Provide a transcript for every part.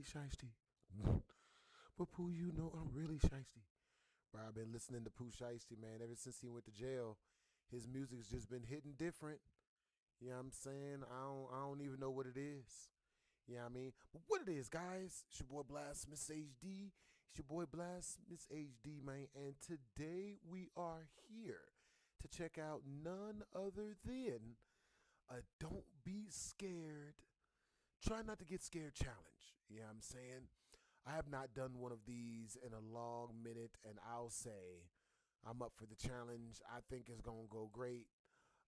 shiesty. But Pooh, you know I'm really shiesty. Bro, I've been listening to Pooh Shiesty, man, ever since he went to jail. His music's just been hitting different. You know what I'm saying? I don't even know what it is. You know what I mean? But what it is, guys, it's your boy Blast Miss HD. It's your boy Blast Miss HD, man. And today we are here to check out none other than a Don't Be Scared, Try Not to Get Scared challenge. You know what I'm saying? I have not done one of these in a long minute, and I'll say I'm up for the challenge. I think it's going to go great.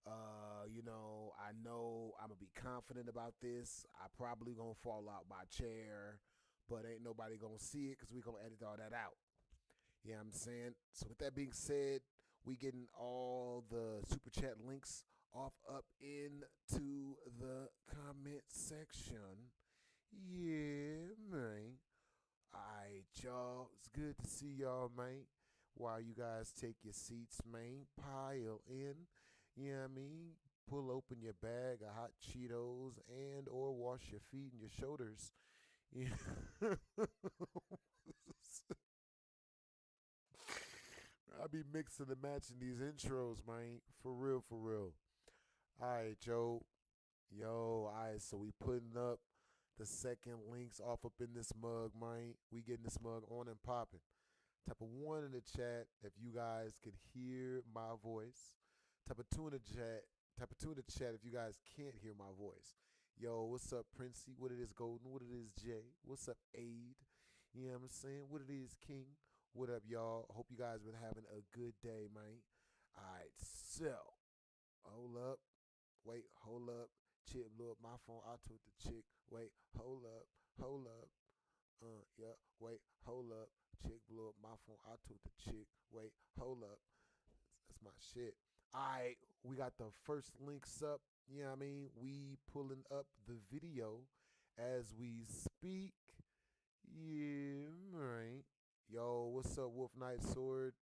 I know I'm gonna be confident about this. I probably gonna fall out my chair, but ain't nobody gonna see it because we gonna edit all that out. You know what I'm saying? So with that being said, we getting all the super chat links off up into the comment section. Yeah, man. Alright, y'all. It's good to see y'all, man. While you guys take your seats, man, pile in. You know what I mean? Pull open your bag of hot Cheetos and or wash your feet and your shoulders. Yeah. I be mixing and matching these intros, man. For real, for real. All right, Joe. Yo, all right, so we putting up the second links off up in this mug, man. We getting this mug on and popping. Type of one in the chat if you guys can hear my voice. Type of two in the chat. Type of two in the chat if you guys can't hear my voice. Yo, what's up, Princey? What it is, Golden? What it is, Jay? What's up, Aid? You know what I'm saying? What it is, King? What up, y'all? Hope you guys been having a good day, man. All right, so hold up. Wait, hold up. Chick blew up my phone. I told the chick. Wait, hold up. Hold up. Yeah. Wait, hold up. Chick blew up my phone. I told the chick. Wait, hold up. That's my shit. All right, we got the first links up. You know what I mean? We pulling up the video as we speak. Yeah, right. Yo, what's up, Wolf Knight Sword?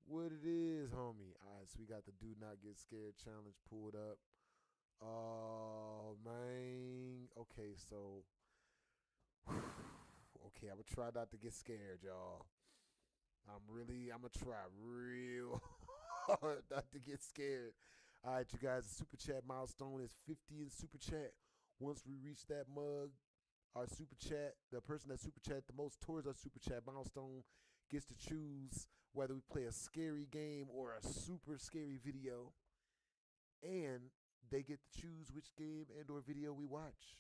What it is, homie? All right, so we got the Do Not Get Scared challenge pulled up. Oh, man. Okay, so. Okay, I'm going to try not to get scared, y'all. I'm going to try real hard not to get scared. All right, you guys, the Super Chat milestone is 50 in Super Chat. Once we reach that mug, our Super Chat, the person that Super Chat the most towards our Super Chat milestone gets to choose whether we play a scary game or a super scary video. And they get to choose which game and or video we watch.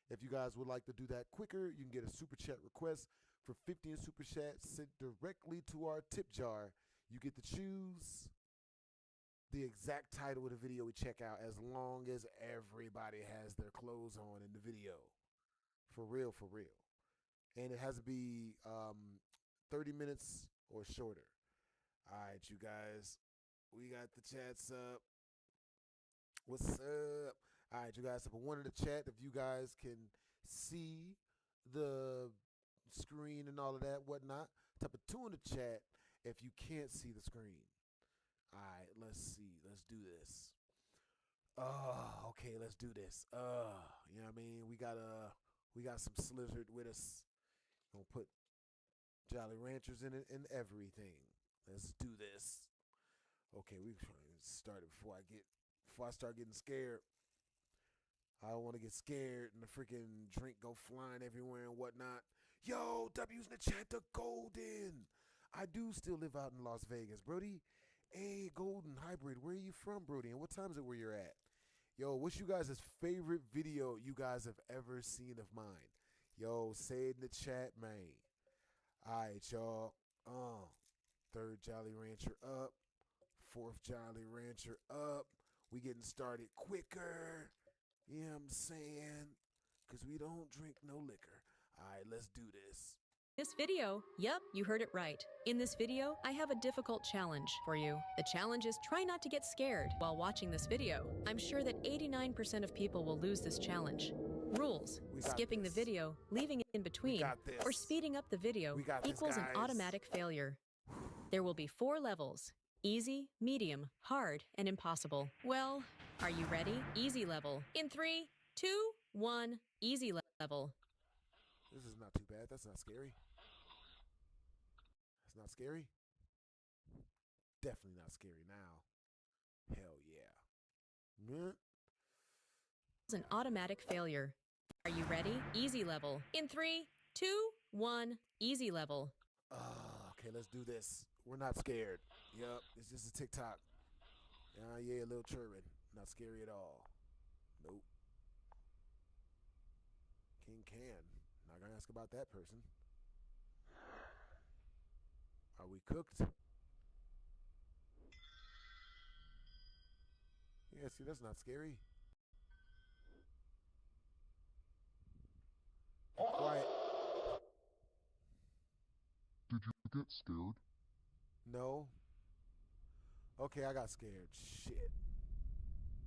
If you guys would like to do that quicker, you can get a Super Chat request for 15 Super Chats sent directly to our tip jar. You get to choose the exact title of the video we check out as long as everybody has their clothes on in the video. For real, for real. And it has to be 30 minutes or shorter. All right, you guys. We got the chats up. What's up? All right, you guys have a one in the chat. If you guys can see the screen and all of that, whatnot. Type of two in the chat if you can't see the screen. All right, let's see. Let's do this. Okay, let's do this. You know what I mean? We got some Slizzard with us. Gonna put Jolly Ranchers in it and everything. Let's do this. Okay, we started before I start getting scared. I don't want to get scared and the freaking drink go flying everywhere and whatnot. Yo, W's in the chat, the Golden. I do still live out in Las Vegas, Brody. Hey, Golden Hybrid, where are you from, Brody? And what time is it where you're at? Yo, what's you guys' favorite video you guys have ever seen of mine? Yo, say it in the chat, man. All right, y'all. Third Jolly Rancher up. Fourth Jolly Rancher up. We getting started quicker. You know what I'm saying? Because we don't drink no liquor. All right, let's do this. This video, yep, you heard it right. In this video, I have a difficult challenge for you. The challenge is try not to get scared while watching this video. I'm sure that 89% of people will lose this challenge. Rules: skipping the video, leaving it in between, or speeding up the video equals an automatic failure. There will be 4 levels: easy, medium, hard, and impossible. Well, are you ready? Easy level. In 3, 2, 1, easy level. This is not too bad. That's not scary. That's not scary. Definitely not scary now. Hell yeah. It's an automatic failure. Are you ready? Easy level. In 3, 2, 1, easy level. Okay, let's do this. We're not scared. Yup, it's just a TikTok. Yeah, a little churring. Not scary at all. Nope. King Can. Not gonna ask about that person. Are we cooked? Yeah, see, that's not scary. Quiet. Did you get scared? No. Okay, I got scared. Shit.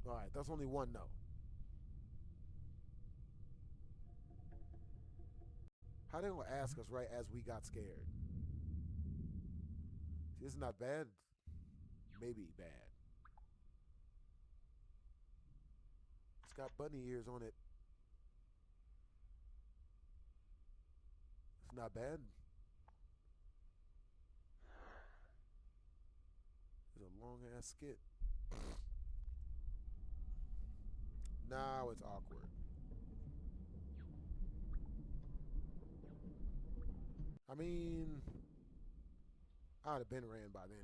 Alright, that's only one no. How they gonna ask us right as we got scared? See, this is not bad. Maybe bad. It's got bunny ears on it. It's not bad. It's a long ass skit. Now it's awkward. I mean, I'd have been ran by then.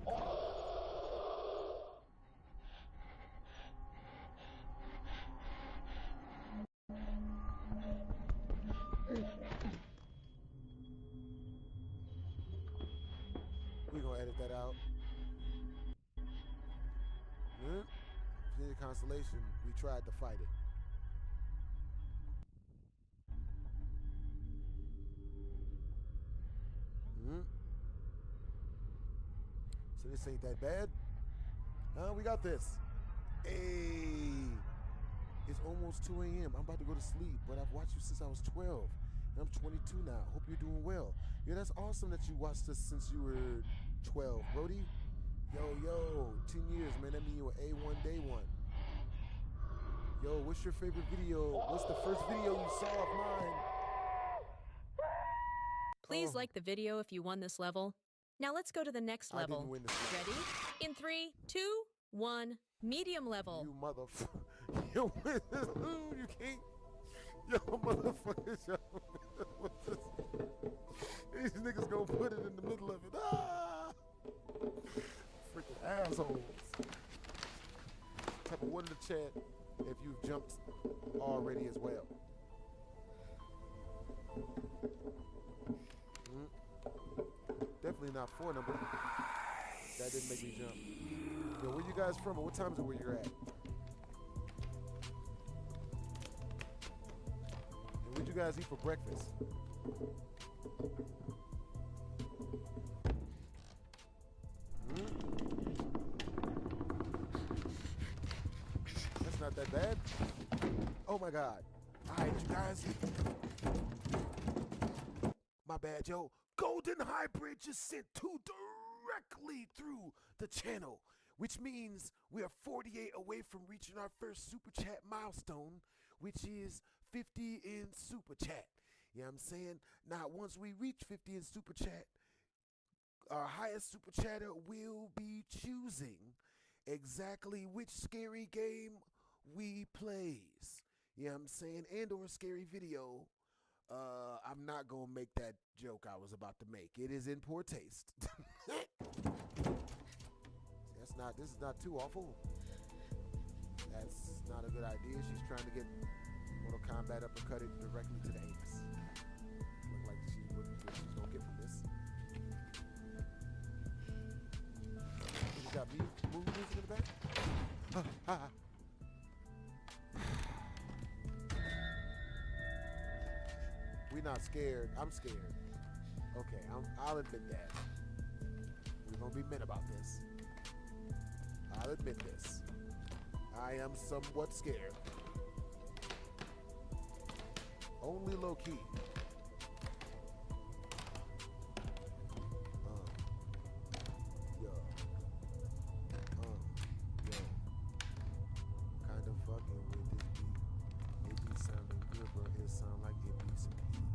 We're gonna edit that out. If you need a consolation, we tried to fight it. So this ain't that bad. We got this. Hey, it's almost 2 a.m. I'm about to go to sleep, but I've watched you since I was 12. And I'm 22 now. Hope you're doing well. Yeah, that's awesome that you watched this since you were 12, Brody. Yo, 10 years, man. That mean you were A1 day one. Yo, what's your favorite video? What's the first video you saw of mine? Please like the video if you won this level. Now let's go to the next level. I didn't win this one. Ready? In 3, 2, 1, medium level. You motherfucker. Yo, you can't. Yo, motherfuckers. Yo. These niggas gonna put it in the middle of it. Ah! Freaking assholes. Type of one in the chat if you've jumped already as well. Definitely not 4 number. That didn't make me jump. Yo, where you guys from? Or what time is it where you're at? And what'd you guys eat for breakfast? That's not that bad. Oh my God. All right, you guys. My bad, yo. Golden Hybrid just sent 2 directly through the channel, which means we are 48 away from reaching our first Super Chat milestone, which is 50 in Super Chat. You know what I'm saying? Now, once we reach 50 in Super Chat, our highest Super Chatter will be choosing exactly which scary game we plays. You know what I'm saying? And or a scary video. I'm not gonna make that joke I was about to make. It is in poor taste. This is not too awful. That's not a good idea. She's trying to get Mortal Kombat uppercutted directly to the anus. Look like what she's gonna get from this. You got me moving music in the back? We're not scared. I'm scared. Okay, I'll admit that. We're gonna be men about this. I'll admit this. I am somewhat scared. Only low key. Yo. Kind of fucking with this beat. It be sounding good, bro. It sound like it be some heat.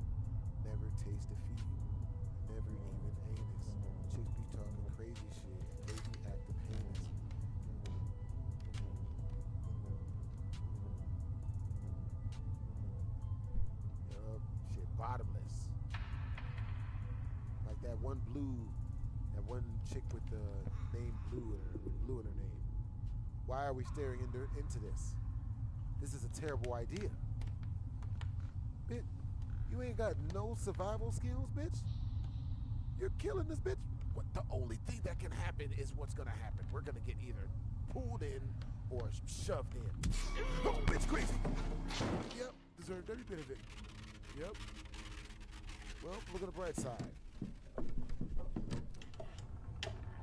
Shit, bottomless. Like that one chick with the name Blue with Blue in her name. Why are we staring into this? This is a terrible idea. Bitch, you ain't got no survival skills, bitch. You're killing this bitch. What, the only thing that can happen is what's gonna happen. We're gonna get either pulled in or shoved in. Oh, bitch, crazy. Yep, deserved every bit of it. Yep. Well, look at the bright side.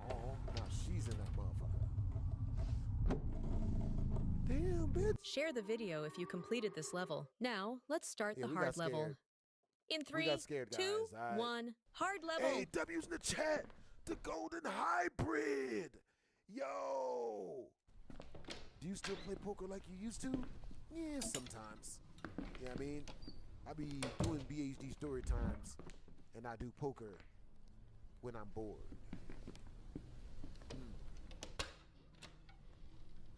Oh, now she's in that motherfucker. Damn, bitch. Share the video if you completed this level. Now, let's start Yeah, the we hard got level. scared. In We 3, got scared, guys. 2, All right. 1, hard level. Hey, W's in the chat. The golden hybrid. Yo. Do you still play poker like you used to? Yeah, sometimes. Yeah, I mean, I be doing BHD story times, and I do poker when I'm bored.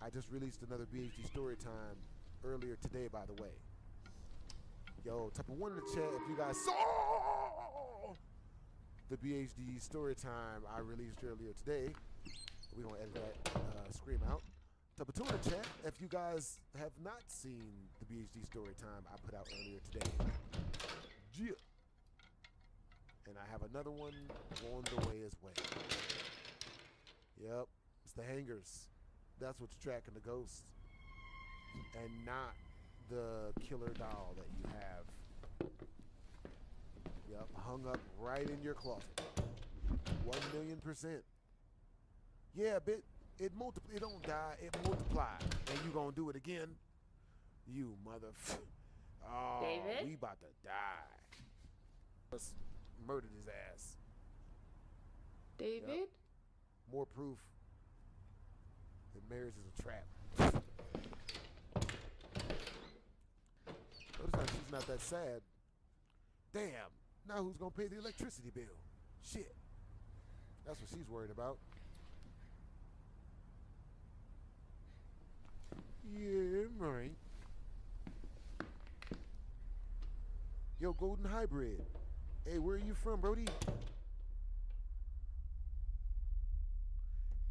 I just released another BHD story time earlier today, by the way. Yo, type of 1 in the chat if you guys saw the BHD story time I released earlier today. We're gonna edit that scream out. Type of 2 in the chat if you guys have not seen the BHD story time I put out earlier today. Yeah. And I have another one on the way as well. Yep, it's the hangers. That's what's tracking the ghosts, and not the killer doll that you have. Yep, hung up right in your closet. 1,000,000%. Yeah, but it don't die, it multiply. And you gonna do it again? You Oh, David? we about to die. Let's murdered his ass. David? Yep. More proof that marriage is a trap. Notice how she's not that sad. Damn, now who's gonna pay the electricity bill? Shit. That's what she's worried about. Yeah, right. Yo, Golden Hybrid. Hey, where are you from, Brody?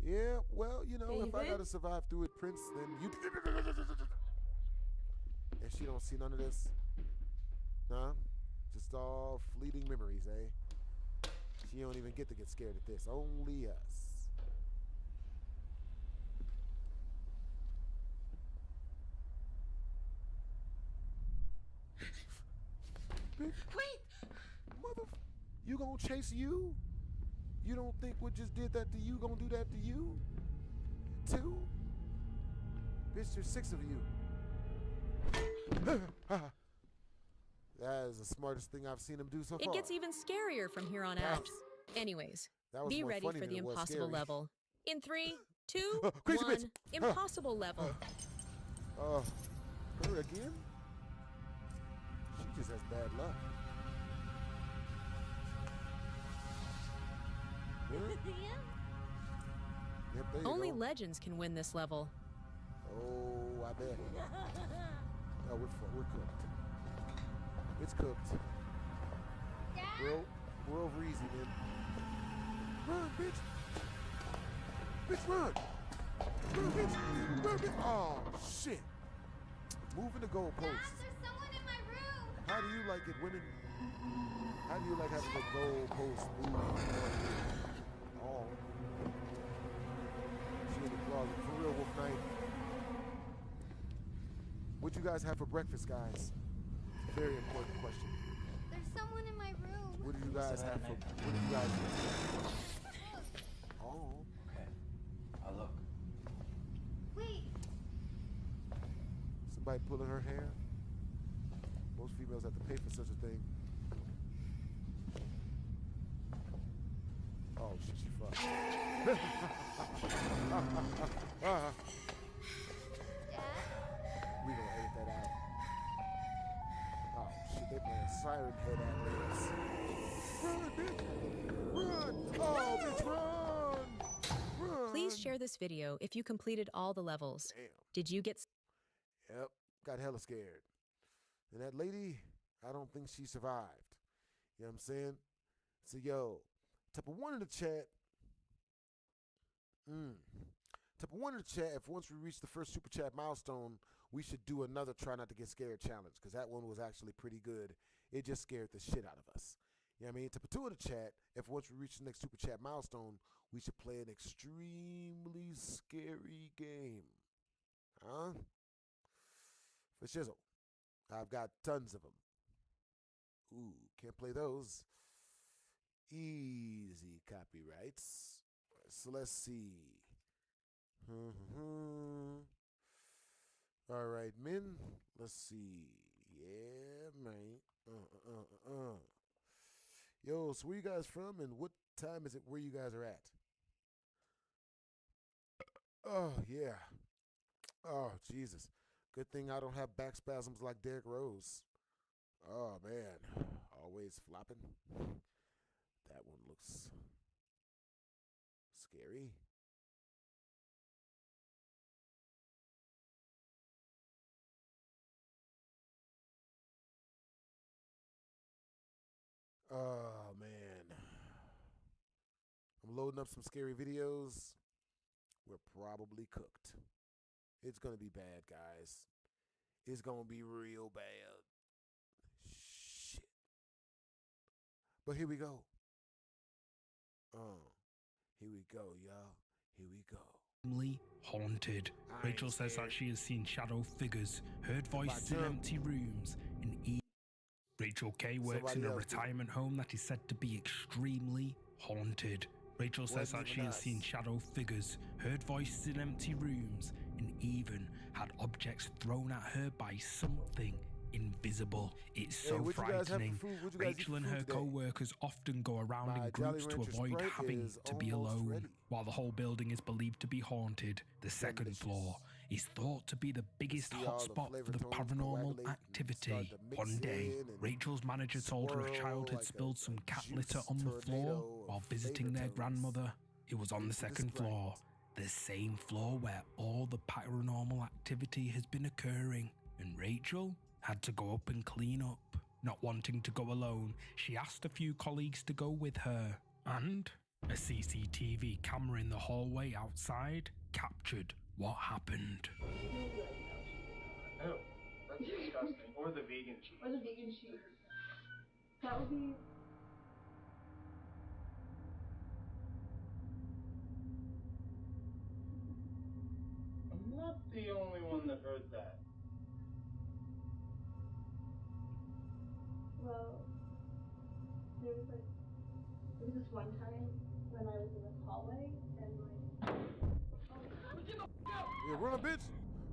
Yeah, well, you know, if I David? gotta survive through it, Prince, then you. And she don't see none of this. Nah, just all fleeting memories, eh? She don't even get to get scared at this. Only us. Wait! Mother, you gonna chase you? You don't think what just did that to you gonna do that to you? Too? Bitch, there's 6 of you. That is the smartest thing I've seen him do so far. It gets even scarier from here on out. Anyways, That was be more ready funny for than the it was impossible scary. level. In 3, 2, Crazy 1, bitch. impossible level. Her again? She just has bad luck. Really? Yep, there you Only go. legends can win this level. Oh, I bet. Oh, we're cooked. It's cooked. We're over easy, man. Run, bitch! Bitch, run! Run, bitch! Run, bitch! Oh, shit! Moving the goalpost. There's someone in my room. How do you like it, women? How do you like having the goalpost move? Oh. She in the closet. For real, Wolf Knight. What you guys have for breakfast, guys? Very important question. There's someone in my room. What do you guys have for? What do you guys eat? Oh. Okay. I'll look. Wait, Somebody pulling her hair? Most females have to pay for such a thing. Oh shit, she fucked. Dad? We gonna edit that out. Oh shit, they playing Siren Head ad libs. Run, bitch! Run! Oh, bitch, run! Run! Please share this video if you completed all the levels. Damn. Did you get Yep, got hella scared. And that lady, I don't think she survived. You know what I'm saying? So, yo, type of one in the chat. Type of one in the chat. If once we reach the first super chat milestone, we should do another try not to get scared challenge, because that one was actually pretty good. It just scared the shit out of us. You know what I mean? Type of two in the chat. If once we reach the next super chat milestone, we should play an extremely scary game. Huh? For shizzle. I've got tons of them. Ooh, can't play those. Easy copyrights. So let's see. All right, men. Let's see. Yeah, man. Yo, so where you guys from, and what time is it where you guys are at? Oh, yeah. Oh, Jesus. Good thing I don't have back spasms like Derrick Rose. Oh, man. Always flopping. That one looks scary. Oh, man. I'm loading up some scary videos. We're probably cooked. It's going to be bad, guys. It's going to be real bad. Shit. But here we go. Here we go, y'all. Here we go. Haunted. Rachel says that she has seen shadow figures, heard voices in empty rooms, and Rachel K works in a retirement home that is said to be extremely haunted. Rachel says that she has seen shadow figures, heard voices in empty rooms, and even had objects thrown at her by something invisible. It's so frightening. Rachel and her co-workers often go around in groups to avoid having to be alone. While the whole building is believed to be haunted, the second floor is thought to be the biggest hotspot for the paranormal activity. One day, Rachel's manager told her a child had spilled some cat litter on the floor while visiting their grandmother. It was on the second floor, the same floor where all the paranormal activity has been occurring, and Rachel had to go up and clean up. Not wanting to go alone, she asked a few colleagues to go with her, and a CCTV camera in the hallway outside captured what happened. Oh, that's disgusting. Or the vegan cheese. Or the vegan cheese. That would be... I'm not the only one that heard that. Well, there was this one time when I was in the hallway and Yeah, run, bitch!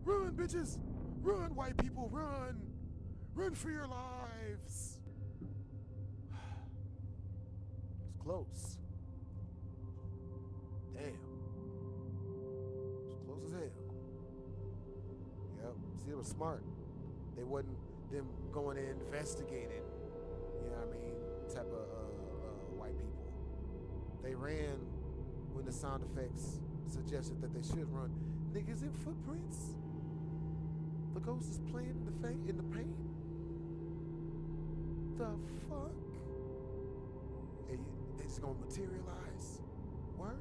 Run, bitches! Run, white people, run! Run for your lives! It's close. Damn. It's close as hell. Yep. See, it was smart. They wasn't them going in investigating, you know what I mean, type of white people. They ran when the sound effects suggested that they should run. Niggas in footprints. The ghost is playing in the paint. The fuck? It's gonna materialize. Word?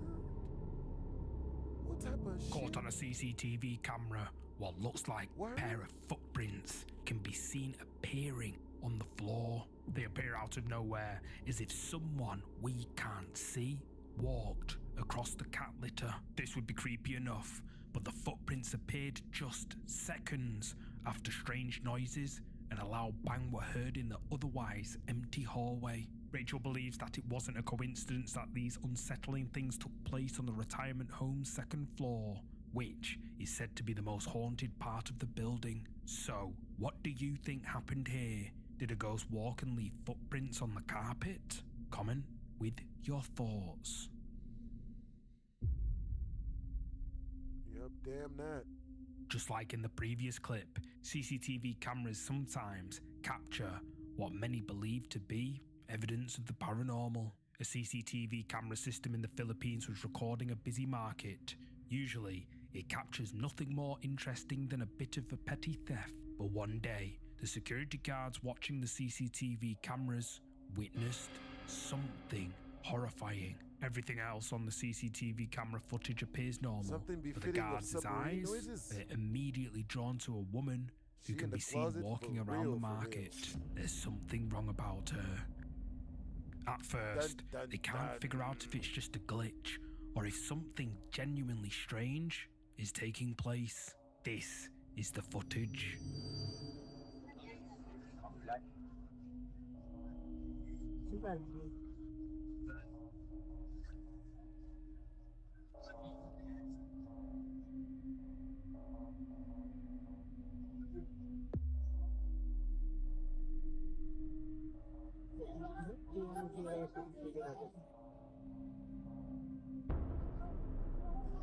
What type of shit? Caught on a CCTV camera, what looks like a pair of footprints can be seen appearing on the floor. They appear out of nowhere, as if someone we can't see walked across the cat litter. This would be creepy enough, but the footprints appeared just seconds after strange noises and a loud bang were heard in the otherwise empty hallway. Rachel believes that it wasn't a coincidence that these unsettling things took place on the retirement home's second floor, which is said to be the most haunted part of the building. So, what do you think happened here? Did a ghost walk and leave footprints on the carpet? Comment with your thoughts. Yep, damn that. Just like in the previous clip, CCTV cameras sometimes capture what many believe to be evidence of the paranormal. A CCTV camera system in the Philippines was recording a busy market. Usually, it captures nothing more interesting than a bit of a petty theft. But one day, the security guards watching the CCTV cameras witnessed something horrifying. Everything else on the CCTV camera footage appears normal, Something but the befitting of guards' submarine eyes noises. are immediately drawn to a woman who She can in the be seen closet walking for around real, the for real. market. There's something wrong about her. At first, Dun, dun, they can't dun. figure out if it's just a glitch or if something genuinely strange is taking place. This is the footage.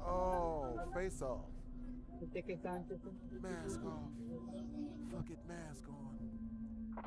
Oh, face off. Mask off. Fuck it, mask on.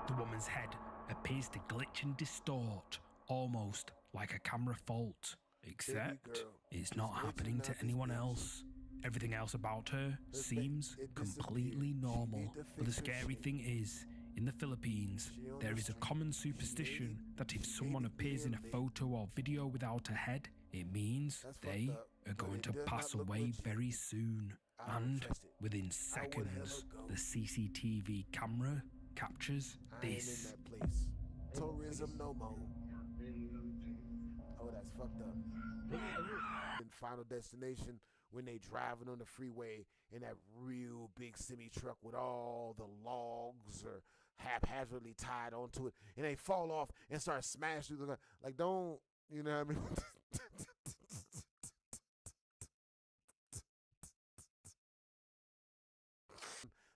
The woman's head appears to glitch and distort, almost like a camera fault. Except girl, it's not it's glitching happening out to this anyone bitch. else. Everything else about her Her seems face, it completely disappeared. She normal. need to But the fix her scary shit. thing is, in the Philippines, She on there the is a street. common She superstition made that if She someone made it appears in a damn photo or video without a head, it means That's fucked they up, are but going it to does pass not look away legit. very soon. I don't And trust it. within I would seconds, hella go. the CCTV camera captures I ain't in this. that place. Tourism no more. Oh, that's fucked up. In Final Destination, when they driving on the freeway in that real big semi truck with all the logs or haphazardly tied onto it, and they fall off and start smashing through the like, don't, you know what I mean?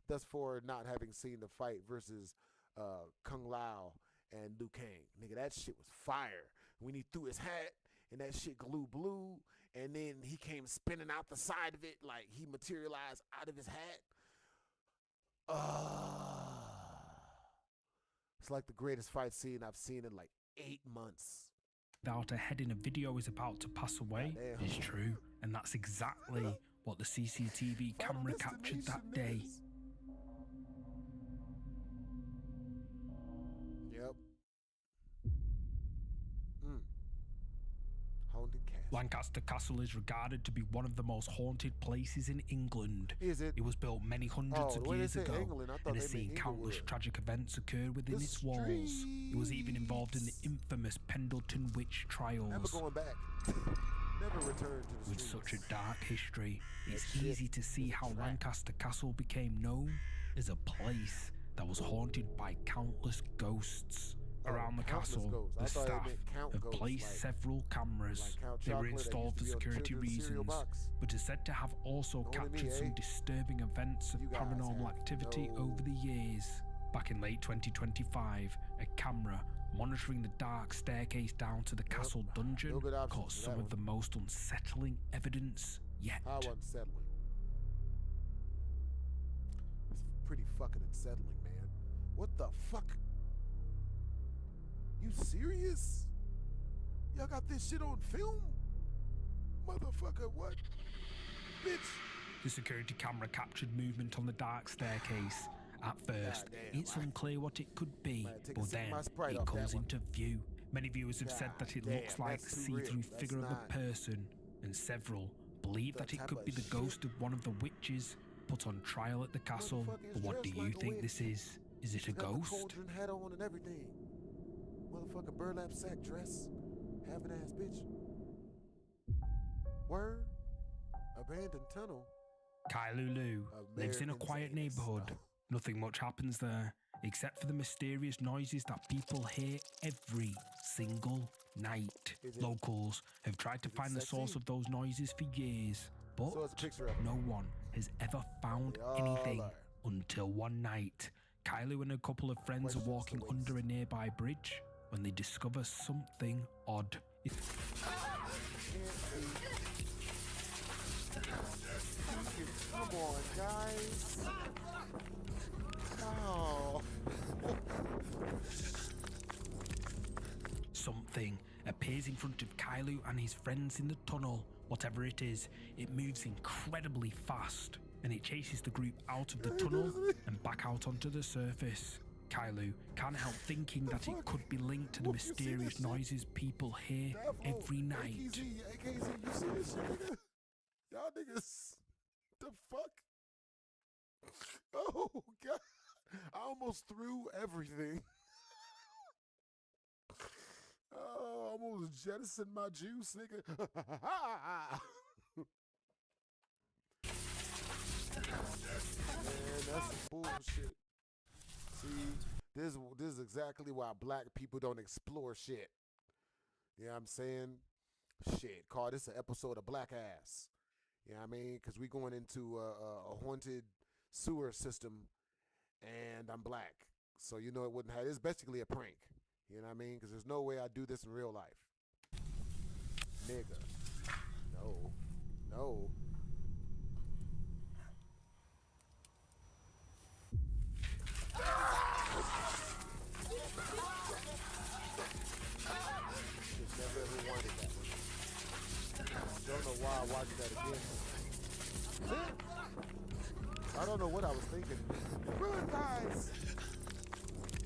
That's for not having seen the fight versus Kung Lao and Liu Kang. Nigga, that shit was fire. When he threw his hat and that shit glue blue, and then he came spinning out the side of it like he materialized out of his hat. It's like the greatest fight scene I've seen in like 8 months. Without a head in a video is about to pass away Goddamn. is true, and that's exactly what the CCTV Final camera captured that day. Destination, niggas. Yep. Haunted Castle. Lancaster Castle is regarded to be one of the most haunted places in England. Is it? It was built many hundreds Oh, of the way they years say ago England, I thought and they has seen meant countless Inglewood. tragic events occur within The its walls. It was even involved in the infamous Pendleton witch Never trials. going back. Never return to the With streets. such a dark history, it's shit easy to see is a how trap. Lancaster Castle became known as a place that was haunted by countless ghosts. Oh, Around the countless castle, ghosts. I the thought it staff meant count have ghosts, placed like- several cameras. like Count They were Chocolate that installed for used to be on security children's cereal reasons, box. but is said to have also Only me, captured some eh? disturbing events of You guys paranormal have activity no- over the years. Back in late 2025, a camera monitoring the dark staircase down to the castle dungeon No good options caught for some that of the one. most unsettling evidence yet. How unsettling. It's pretty fucking unsettling, man. What the fuck? You serious? Y'all got this shit on film? Motherfucker, what? Bitch. The security camera captured movement on the dark staircase. At first, Goddamn, it's I- unclear what it could be, Might take a but sip of then my Sprite it off that comes one. into view. Many viewers have said that it looks Goddamn, like the that's too real. see-through That's figure of not- a person, and several believe The that it type could of be the shit ghost of one of the witches put on trial at the castle. Motherfucker But what do is you dressed like a think witch. this is? Is it a She's got the ghost? cauldron hat on and everything. Motherfucker burlap sack dress. Having ass bitch. Word. Abandoned tunnel. Kailulu lives in a Americans quiet ain't neighborhood. stuff. Nothing much happens there, except for the mysterious noises that people hear every single night. Is it- Locals have tried to is it find the source sexy? of those noises for years, but So it's a picture of no one has ever found They all anything are. until one night. Kylo and a couple of friends Questions are to walking waste. under a nearby bridge when they discover something odd. Come on, guys. Oh. Something appears in front of Kailu and his friends in the tunnel. Whatever it is, it moves incredibly fast, and it chases the group out of the tunnel and back out onto the surface. Kailu can't help thinking that it could be linked to the mysterious noises people hear every night. AKZ, you see this shit, nigga? Y'all niggas, the fuck? Oh, God. I almost threw everything. Oh, I almost jettisoned my juice, nigga. Man, that's some bullshit. See, this is exactly why black people don't explore shit. You know what I'm saying? Shit, call this an episode of Black Ass. You know what I mean? Because we going into a haunted sewer system, and I'm black. So you know it wouldn't have, it's basically a prank. You know what I mean? Because there's no way I do this in real life. Nigga. No. No. Just never ever wanted that one. Don't know why I watched that again. I don't know what I was thinking. Run, guys!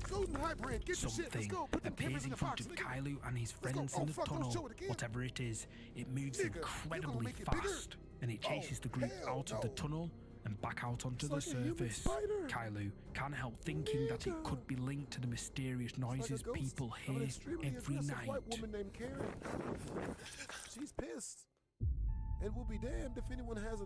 Golden Hybrid, get your shit. Let's go. Put them cameras Appears in in the front box, of nigga. Kailu and his friends in the tunnel. Whatever it is, it moves Nigga, incredibly make it bigger? fast, and it chases the group hell out of the no. tunnel and back out onto the It's like a human surface. spider. Kailu can't help thinking that it Nigga. could be linked to the mysterious It's like a noises ghost people of an hear extremely every aggressive night. white woman named Karen. She's pissed. And we'll be damned if anyone has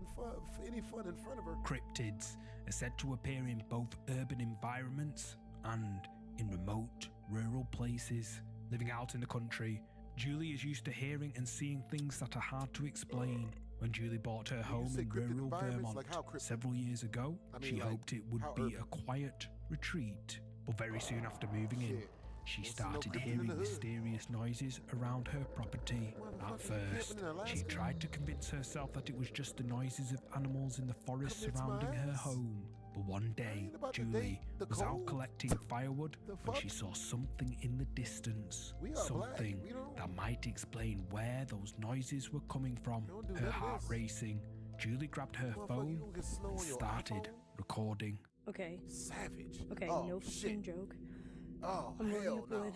any fun in front of her. Cryptids are said to appear in both urban environments and in remote, rural places. Living out in the country, Julie is used to hearing and seeing things that are hard to explain. When Julie bought her home say in cryptid rural environments, Vermont like how cryptid? several years ago, I mean, she like, hoped it would how be urban? a quiet retreat. But very soon after moving in, shit. she Don't see no started cryptid in hearing the hood. mysterious noises around her property. At Motherfucker, you first, camping in she Alaska? tried to convince herself that it was just the noises of animals in the forest Convince my surrounding her ass. home. But one day, ain't about to Julie date the was out cold. collecting firewood The when she fuck? saw something in the distance. We are black. Something We don't- that might explain where those noises were coming from. Don't do Her none of heart this. racing, Julie grabbed her Motherfucker, you phone don't get snow and on your started iPhone? recording. Okay, Savage. okay, Oh, no shit. fucking joke. Oh, I'm loading hell up no. wood,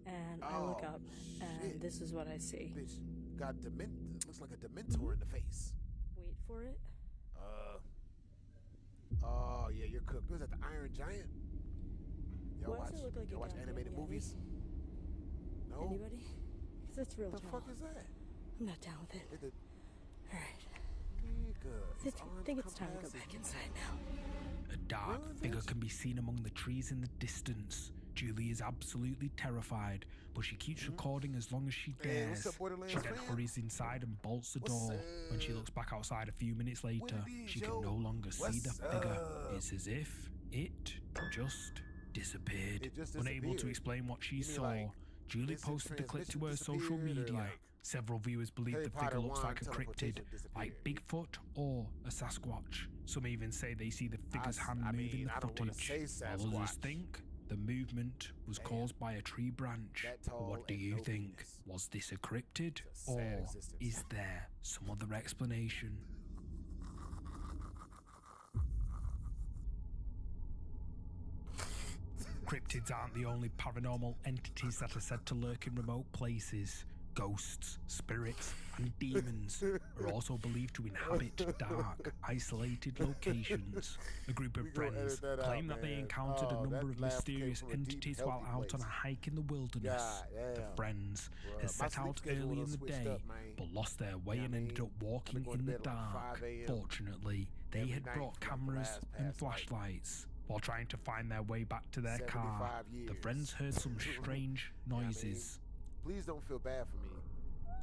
and I look Oh, up, and shit. this is what I see. Bitch got looks like a Dementor in the face. Wait for it. Oh yeah, you're cooked. Was that the Iron Giant? Why does it look like y'all a watch goddamn animated Yeti? movies? No. Anybody? Because that's real What the tall. fuck is that? I'm not down with it. Nigga, Alright. nigga, his I arms think it's come time to go past his back neck. inside now. A dark Run, figure bitch. can be seen among the trees in the distance. Julie is absolutely terrified, but she keeps recording as long as she Hey, dares. what's up, Borderlands She then fan? hurries inside and bolts the What's door. When she up? looks back outside a few minutes later, What it is, she yo? can no longer see the What's figure. up? It's as if it just disappeared. It just Unable to disappeared. explain what she You mean saw, like Julie this posted the clip to transmission her social disappeared, or media. like Several viewers believe Harry the figure Potter looks wand like a cryptid, teleportation like disappeared? Bigfoot or a Sasquatch. Some even say they see the figure's hand I move in mean, the I don't wanna footage, say while others Sasquatch. think the movement was Damn. caused by a tree branch. That tall What do and you no think? penis. Was this a cryptid, It's a sad or existence. is there some other explanation? Cryptids aren't the only paranormal entities that are said to lurk in remote places. Ghosts, spirits, and demons are also believed to inhabit dark, isolated locations. A group of We gonna friends edit that out, claim that they man. encountered Oh, a number that of laugh came mysterious from a deep, entities while healthy out on a place. hike in the wilderness. God The damn. friends Bruh, had my set sleep out schedule early done in the switched day, up, man. but lost their way Yeah, I and ended mean, up walking I've been in the going to bed at like dark. 5 a.m. Fortunately, they every had night brought for like the cameras last and past, like, flashlights. While trying to find their way back to their car, 75 the years. friends heard some strange what I mean? noises. Please don't feel bad for me.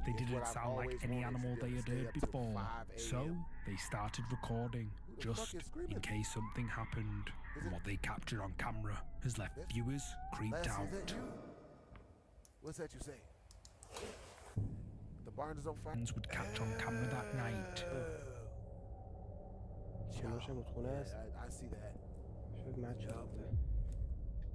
They It's didn't what I've sound like always any wanted, to animal be they able had to stay heard up till before, 5 so a.m. they started recording, Who the just fuck is screaming? in case something happened. Is And it- what they captured on camera has left That's- viewers creeped Lassie, out. is that you? What's that you say? The barn is on fire. Friends would catch on camera that night. Ciao. Yeah, I see that.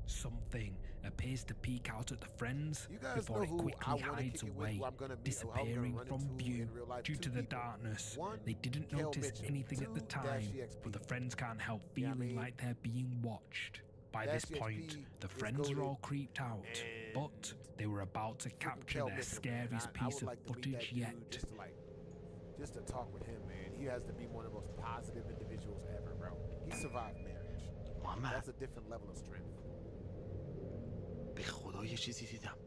something appears to peek out at the friends You guys before know it who I quickly wanna hides kick it with, away, who I'm gonna meet, who I'm gonna disappearing run from into view in real life? due Two to the people. darkness. One, They didn't Kel notice Mitchell. anything at the Two, time, Dash EXP. but the friends can't help You know what I feeling mean? like they're being watched. By Dash this point, EXP the is friends are goated, all creeped out, and but they were about to freaking capture Kel their Mitchell, man. scariest I piece would of like to meet footage that dude yet. just to talk with him, man. He has to be one of the most positive individuals ever, bro. He survived marriage. محمد That's a different level of strength. به خدا یه چیزی دیدم.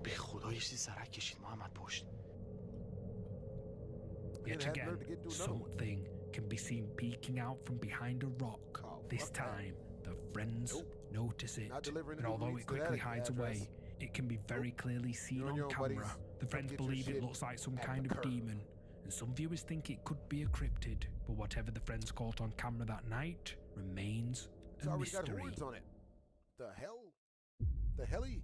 به خدا یه چیزی سرک کشید محمد پشت. Yet Had again, nerve to get through another one. something can be seen peeking out from behind a rock. Oh, This fuck that. time, the friends Nope. notice it, Not delivering and the although leads it to that quickly hides address. away, it can be very clearly seen You're on on your own, camera. buddies. The Come friends get your believe it shit looks like some at kind the of curb. demon, and some viewers think it could be a cryptid, but whatever the friends caught on camera that night remains It's a already got mystery. horns on it. The hell? The helly?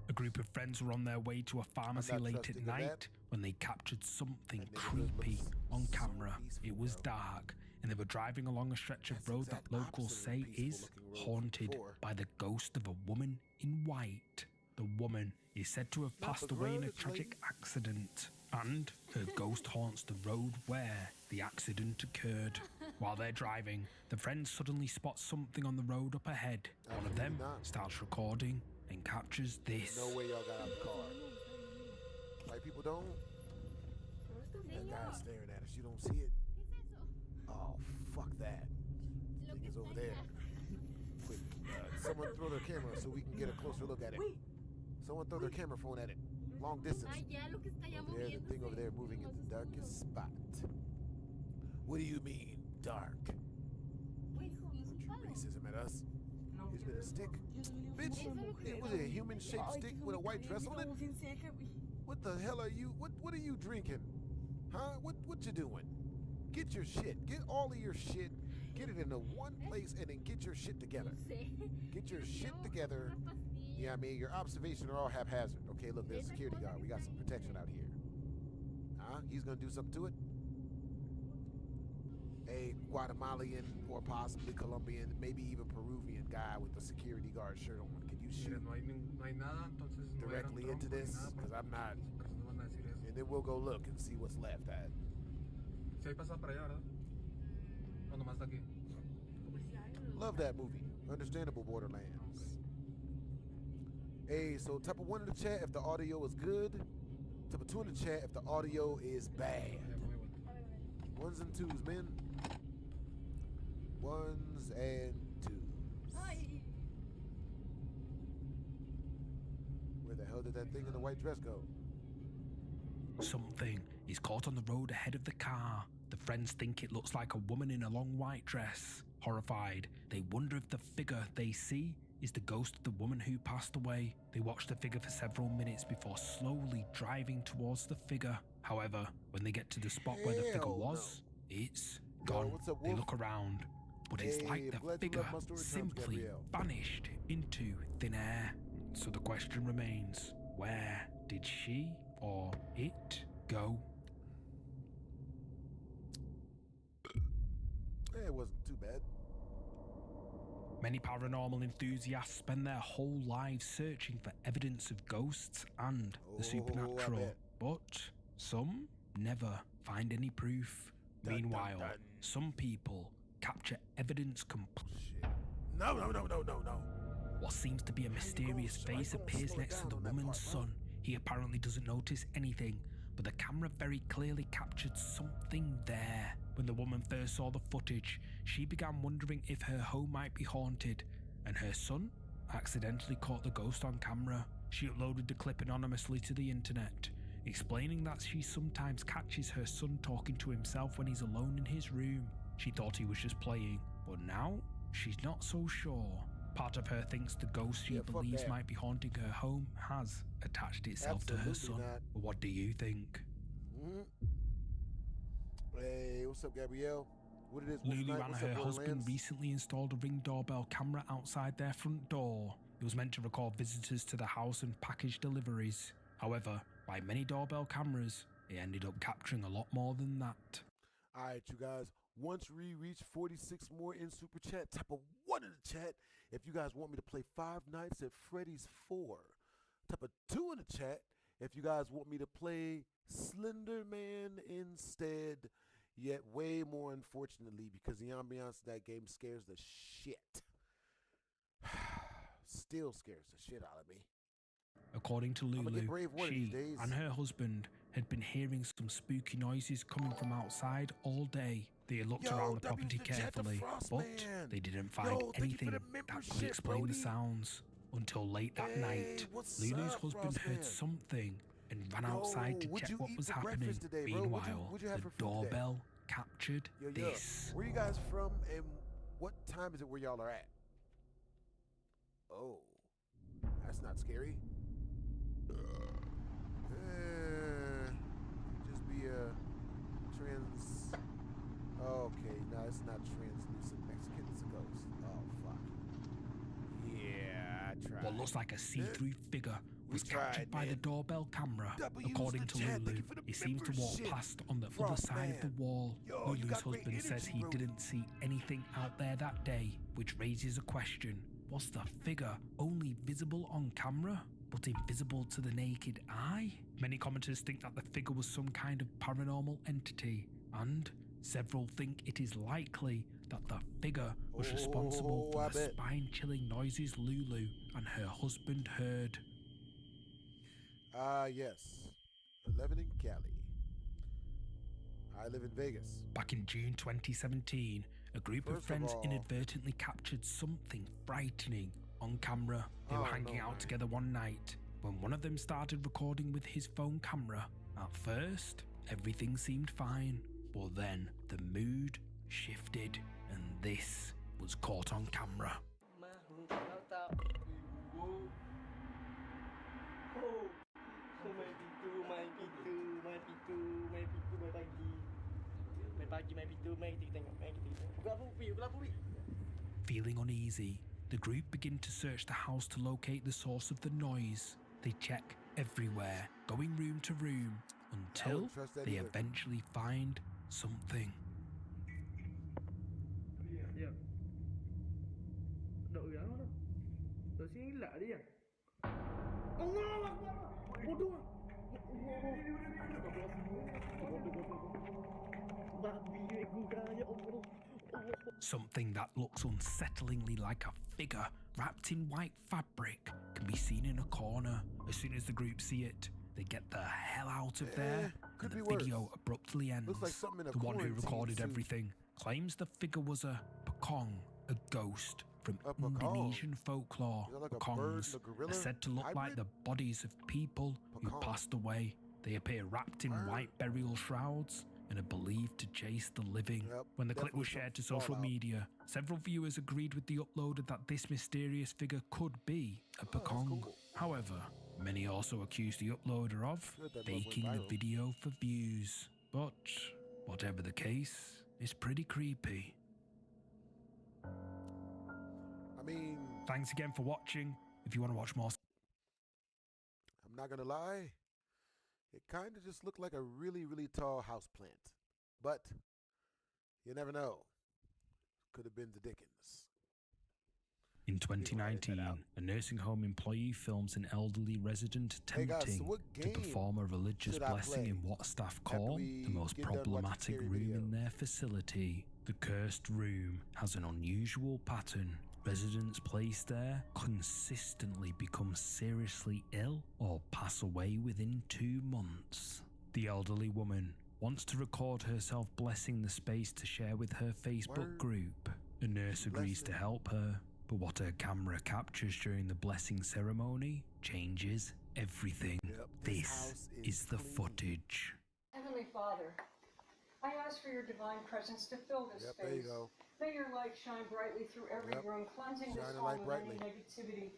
A group of friends were on their way to a pharmacy not late trusting at of that. night when they captured something That neighborhood creepy looks on so camera. peaceful, It was bro. dark, and they were driving along a stretch of That's road exact that locals opposite say of the is peaceful-looking road from haunted before. by the ghost of a woman in white. The woman is said to have Not passed the away in a grudge, tragic lady. accident, and her ghost haunts the road where the accident occurred. While they're driving, the friends suddenly spot something on the road up ahead. One of them Absolutely not. starts recording and captures this. No way y'all got out the car. White people don't? That guy's staring at us. You don't see it? Oh, fuck that. Thing is over there. Quick, someone throw their camera so we can get a closer look at it. Someone throw their camera phone at it. Long distance. Over there, the thing over there moving in the darkest spot. What do you mean, dark? Racism at us? He's been a stick? Bitch, it was a human-shaped stick with a white dress on it? What the hell are you? What are you drinking? Huh? What you doing? Get your shit. Get all of your shit. Get it into one place and then get your shit together. Get your shit together. Yeah, I mean, your observations are all haphazard. Okay, look, there's a security guard. We got some protection out here. Huh? He's gonna do something to it? A Guatemalan or possibly Colombian, maybe even Peruvian guy with the security guard shirt on. Can you shoot directly into this? Because I'm not. And then we'll go look and see what's left at. Love that movie. Understandable Borderlands. Hey, so type of 1 in the chat if the audio is good. Type of 2 in the chat if the audio is bad. 1s and 2s, men. 1s and 2s. Where the hell did that thing in the white dress go? Something is caught on the road ahead of the car. The friends think it looks like a woman in a long white dress. Horrified, they wonder if the figure they see is the ghost of the woman who passed away. They watch the figure for several minutes before slowly driving towards the figure. However, when they get to the spot where the figure Hell was, it's Yo, gone. what's up, They Wolf? look around, but it's Hey, like I'm the glad you figure love my story times, simply Gabrielle. vanished into thin air. So the question remains, where did she or it go? It wasn't too bad. Many paranormal enthusiasts spend their whole lives searching for evidence of ghosts and the I supernatural, bet. but some never find any proof. Dun, dun, Meanwhile, dun. some people capture evidence Shit. No. What seems to be a mysterious how you face gonna appears slow it next to down the on that woman's part, bro? son. He apparently doesn't notice anything, but the camera very clearly captured something there. When the woman first saw the footage, she began wondering if her home might be haunted, and her son accidentally caught the ghost on camera. She uploaded the clip anonymously to the internet, explaining that she sometimes catches her son talking to himself when he's alone in his room. She thought he was just playing, but now she's not so sure. Part of her thinks the ghost she Yeah, fuck believes that. might be haunting her home has attached itself to her Absolutely son. not. But what do you think? Mhm. Hey, what's up, Gabrielle? What it is? Wolf Lulu Knight? and What's her up, husband Borderlands? recently installed a Ring doorbell camera outside their front door. It was meant to record visitors to the house and package deliveries. However, like many doorbell cameras, it ended up capturing a lot more than that. All right, you guys. Once we reach 46 more in Super Chat, type a 1 in the chat if you guys want me to play Five Nights at Freddy's 4. Type a 2 in the chat if you guys want me to play Slender Man instead. Yet way more, unfortunately, because the ambiance of that game scares the shit. Still scares the shit out of me. According to Lulu, she and her husband had been hearing some spooky noises coming from outside all day. They looked around the property carefully, but they didn't find anything that could explain the sounds. Until late that night, Lulu's husband heard something and ran outside to check what was happening. Meanwhile, the doorbell captured this. Where you guys from and what time is it where y'all are at? Oh, that's not scary. Just be a okay, no, it's not translucent Mexican, it's a ghost. Oh, fuck. Yeah, I tried. What looks like a see-through figure was captured by the doorbell camera. According to Lulu, he seems to walk past on the other side of the wall. Lulu's husband says he didn't see anything out there that day, which raises a question. Was the figure only visible on camera, but invisible to the naked eye? Many commenters think that the figure was some kind of paranormal entity, and several think it is likely that the figure was responsible for the spine-chilling noises Lulu and her husband heard. Yes. 11 in Cali. I live in Vegas. Back in June 2017, a group of friends inadvertently captured something frightening on camera. They were hanging out together one night when one of them started recording with his phone camera. At first, everything seemed fine, but then the mood shifted and this was caught on camera. Feeling uneasy, the group begin to search the house to locate the source of the noise. They check everywhere, going room to room, until they eventually find something. Something that looks unsettlingly like a figure wrapped in white fabric can be seen in a corner. As soon as the group see it, they get the hell out of there, and the video abruptly ends. Looks like something in a the one who recorded suit. everything claims the figure was a Pocong, a ghost from Indonesian folklore. Pocongs are said to look like the bodies of people who passed away. They appear wrapped in white burial shrouds and are believed to chase the living. When the clip was shared to social media, several viewers agreed with the uploader that this mysterious figure could be a Pocong. However, many also accused the uploader of faking the video for views. But whatever the case, it's pretty creepy. I mean, thanks again for watching. If you want to watch more, I'm not gonna lie, it kind of just looked like a really, really tall houseplant. But you never know. Could have been the Dickens. In 2019, a nursing home employee films an elderly resident attempting to perform a religious blessing in what staff call the most problematic room in their facility. The cursed room has an unusual pattern. Residents placed there consistently become seriously ill or pass away within 2 months. The elderly woman wants to record herself blessing the space to share with her Facebook group. A nurse agrees to help her, but what her camera captures during the blessing ceremony changes everything. This is the footage. Heavenly Father, I ask for your divine presence to fill this space. There you go. May your light shine brightly through every room, cleansing this home of any negativity,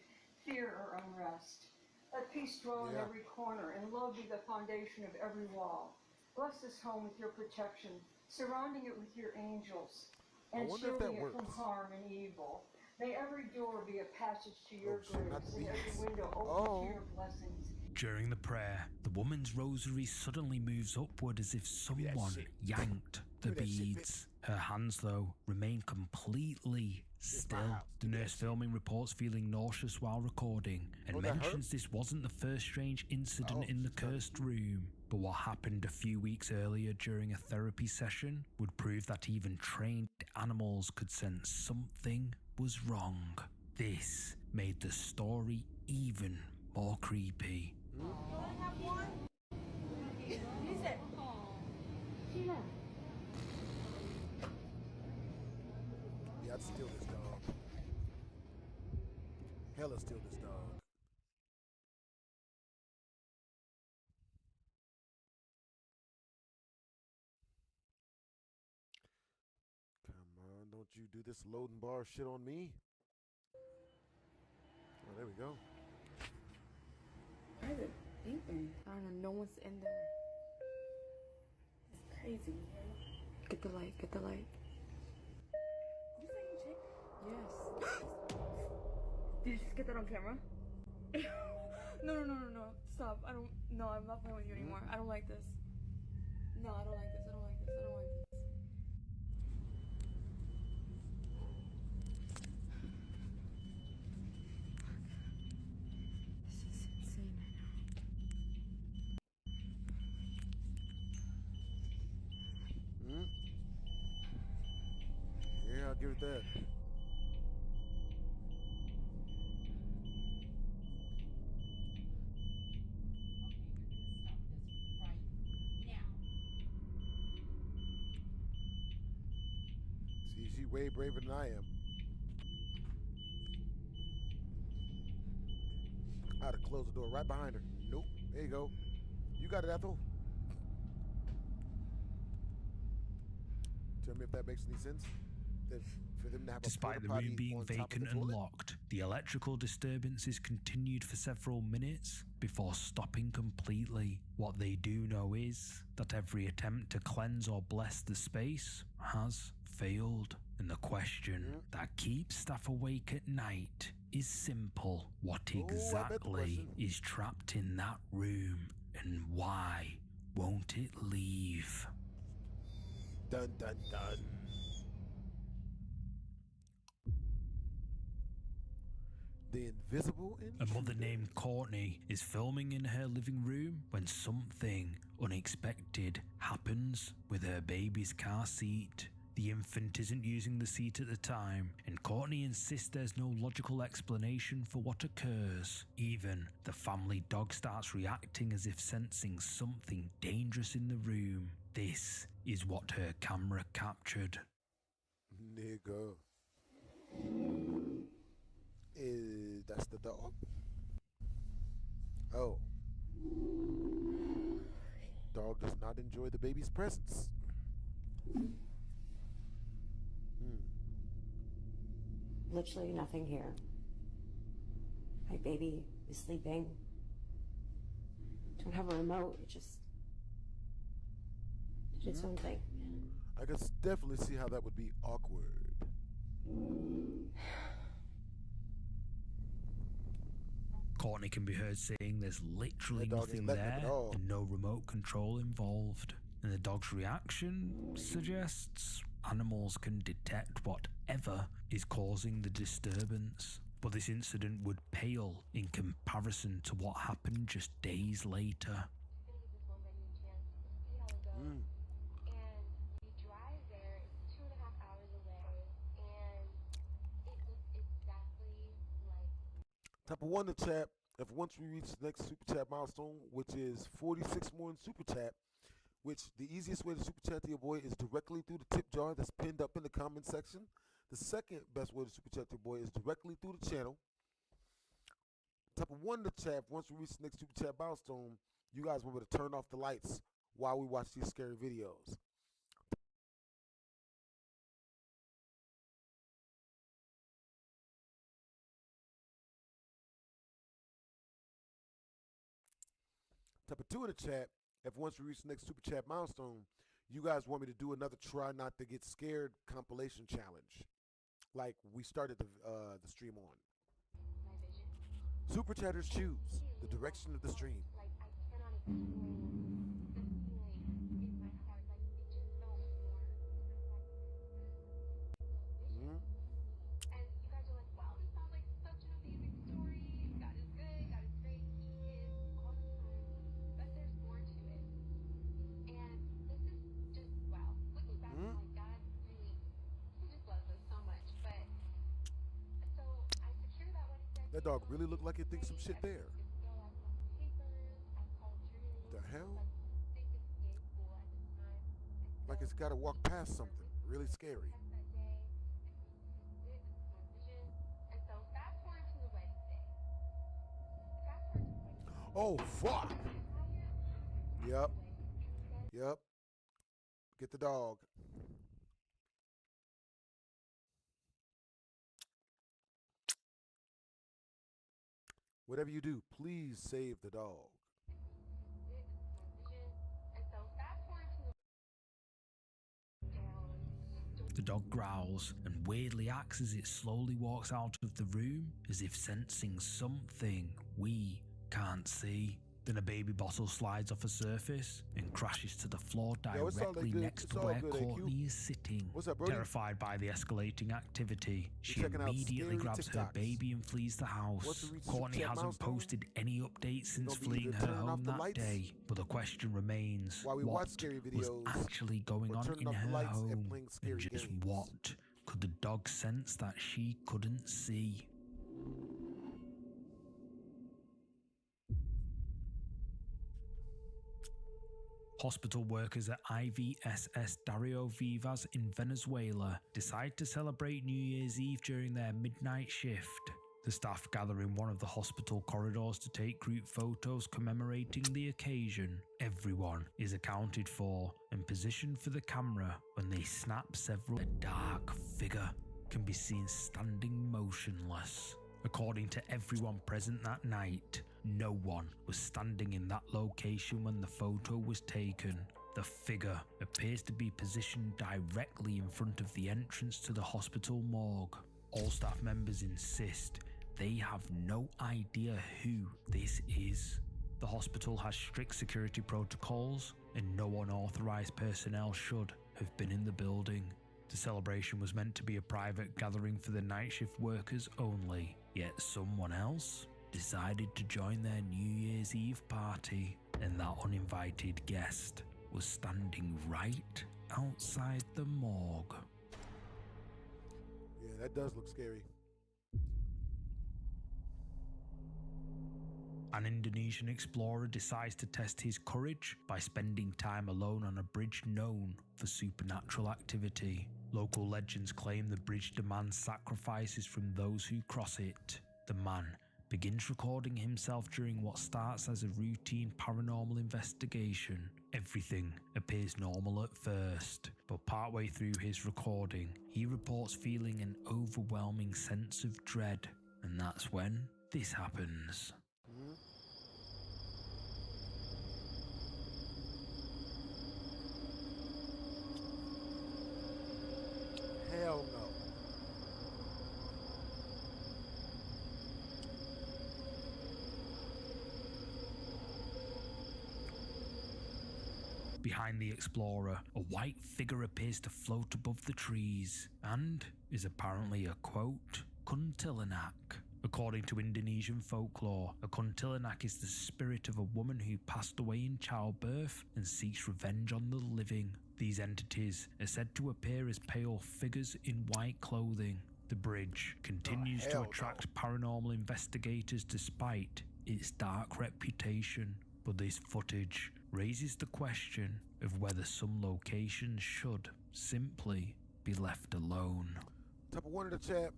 fear, or unrest. Let peace dwell in every corner, and love be the foundation of every wall. Bless this home with your protection, surrounding it with your angels, and shielding it from harm and evil. May every door be a passage to your grace, and every window open to your blessings. During the prayer, the woman's rosary suddenly moves upward as if someone yanked the beads. Her hands, though, remain completely still. The nurse filming reports feeling nauseous while recording and mentions this wasn't the first strange incident in the cursed room, but what happened a few weeks earlier during a therapy session would prove that even trained animals could sense something was wrong. This made the story even more creepy. Yeah, I'd steal this dog. Hella steal this dog. Come on, don't you do this loading bar shit on me. Oh, there we go. Why is it beeping? I don't know, no one's in there. It's crazy. Get the light, get the light. You saying chick? Yes. Did you just get that on camera? No. Stop. I'm not playing with you anymore. I don't like this. No, I don't like this. I don't like this. I don't like this. This is insane right now. Yeah, I'll give it that. See, she's way braver than I am. I had to close the door right behind her. Nope. There you go. You got it, Ethel. Tell me if that makes any sense. For them to have Despite the room being vacant and locked, the electrical disturbances continued for several minutes before stopping completely. What they do know is that every attempt to cleanse or bless the space has failed. And the question that keeps staff awake at night is simple. What exactly is trapped in that room, and why won't it leave? Dun dun dun. The invisible intruder. A mother named Courtney is filming in her living room when something unexpected happens with her baby's car seat. The infant isn't using the seat at the time, and Courtney insists there's no logical explanation for what occurs. Even the family dog starts reacting as if sensing something dangerous in the room. This is what her camera captured. Nigga. That's the dog? Oh. Dog does not enjoy the baby's presence. Literally nothing here. My baby is sleeping. Don't have a remote. It just did its own thing. I can definitely see how that would be awkward. Courtney can be heard saying there's literally nothing there and no remote control involved. And the dog's reaction suggests animals can detect whatever is causing the disturbance. But this incident would pale in comparison to what happened just days later. Type of one to chat. If once we reach the next super chat milestone, which is 46 more in super chat, which the easiest way to super chat to your boy is directly through the tip jar that's pinned up in the comment section. The second best way to super chat to your boy is directly through the channel. Type of one to chat. Once we reach the next super chat milestone, you guys will be able to turn off the lights while we watch these scary videos. Type of two in the chat. If once we reach the next super chat milestone, you guys want me to do another try not to get scared compilation challenge, like we started the stream on. Super chatters choose the direction of the stream. That dog really looked like it thinks some shit there. The hell? Like it's got to walk past something really scary. Oh, fuck. Yep. Get the dog. Whatever you do, please save the dog. The dog growls and weirdly acts as it slowly walks out of the room, as if sensing something we can't see. Then a baby bottle slides off a surface and crashes to the floor directly next to where Courtney is sitting. What's up, Brody? Terrified by the escalating activity, she immediately grabs her baby and flees the house. Courtney hasn't posted any updates since fleeing her home that day, but the question remains, what was actually going on in her home, and just what could the dog sense that she couldn't see? Hospital workers at IVSS Dario Vivas in Venezuela decide to celebrate New Year's Eve during their midnight shift. The staff gather in one of the hospital corridors to take group photos commemorating the occasion. Everyone is accounted for and positioned for the camera when they snap several. A dark figure can be seen standing motionless. According to everyone present that night, no one was standing in that location when the photo was taken. The figure appears to be positioned directly in front of the entrance to the hospital morgue. All staff members insist they have no idea who this is. The hospital has strict security protocols, and no unauthorized personnel should have been in the building. The celebration was meant to be a private gathering for the night shift workers only, yet someone else decided to join their New Year's Eve party, and that uninvited guest was standing right outside the morgue. Yeah, that does look scary. An Indonesian explorer decides to test his courage by spending time alone on a bridge known for supernatural activity. Local legends claim the bridge demands sacrifices from those who cross it. The man begins recording himself during what starts as a routine paranormal investigation. Everything appears normal at first, but partway through his recording, he reports feeling an overwhelming sense of dread, and that's when this happens. Hell no. Behind the explorer, a white figure appears to float above the trees and is apparently a, quote, kuntilanak. According to Indonesian folklore, a kuntilanak is the spirit of a woman who passed away in childbirth and seeks revenge on the living. These entities are said to appear as pale figures in white clothing. The bridge continues to attract paranormal investigators despite its dark reputation, but this footage raises the question of whether some locations should simply be left alone. Type of 1 in the chat,